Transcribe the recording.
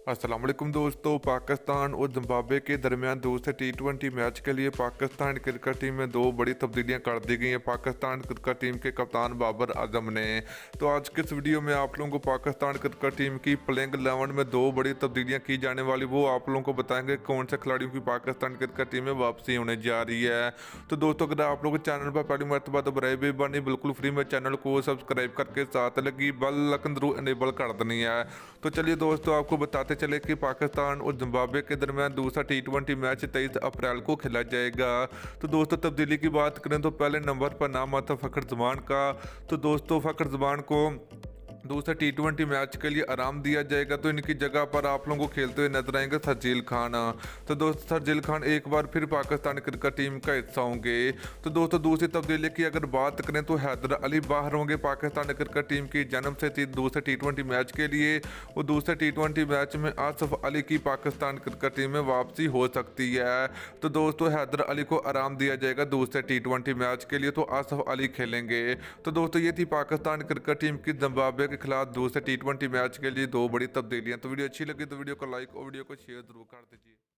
अस्सलाम वालेकुम दोस्तों। पाकिस्तान और जिम्बाब्वे के दरमियान दूसरे टी20 मैच के लिए पाकिस्तान क्रिकेट टीम में दो बड़ी तब्दीलियां कर दी गई हैं पाकिस्तान क्रिकेट टीम के कप्तान बाबर आजम ने। तो आज के इस वीडियो में आप लोगों को पाकिस्तान क्रिकेट टीम की प्लेइंग 11 में दो बड़ी तब्दीलियां की जाने वाली वो आप लोगों को बताएंगे कौन से खिलाड़ियों की पाकिस्तान क्रिकेट टीम में वापसी होने जा रही है। तो दोस्तों अगर आप लोग चैनल पर पहली मरतबा तो बराए बेबानी बिल्कुल फ्री में चैनल को सब्सक्राइब करके साथ लगी बेल आइकन जरूर इनेबल कर देनी है। तो चलिए दोस्तों आपको बताते चले कि पाकिस्तान और जिम्बाब्वे के दरमियान दूसरा टी20 मैच 23 अप्रैल को खेला जाएगा। तो दोस्तों तब्दीली की बात करें तो पहले नंबर पर नाम आता फ़खर जमान का। तो दोस्तों फ़खर जमान को दूसरे टी20 मैच के लिए आराम दिया जाएगा। तो इनकी जगह पर आप लोगों को खेलते हुए नजर आएंगे शर्जील खान। तो दोस्तों शर्जील खान एक बार फिर पाकिस्तान क्रिकेट टीम का हिस्सा होंगे। तो दोस्तों दूसरी तब्दीली की अगर बात करें तो हैदर अली बाहर होंगे पाकिस्तान क्रिकेट टीम की जन्म से दूसरे टी20 मैच के लिए। वो दूसरे टी20 मैच में आसफ अली की पाकिस्तान क्रिकेट टीम में वापसी हो सकती है। तो दोस्तों हैदर अली को आराम दिया जाएगा दूसरे टी20 मैच के लिए, तो आसफ अली खेलेंगे। तो दोस्तों ये थी पाकिस्तान क्रिकेट टीम की जिम्बाब्वे के खिलाफ दूसरे टी20 मैच के लिए दो बड़ी तब्दीलियां। तो वीडियो अच्छी लगी तो वीडियो को लाइक और वीडियो को शेयर जरूर कर दीजिए।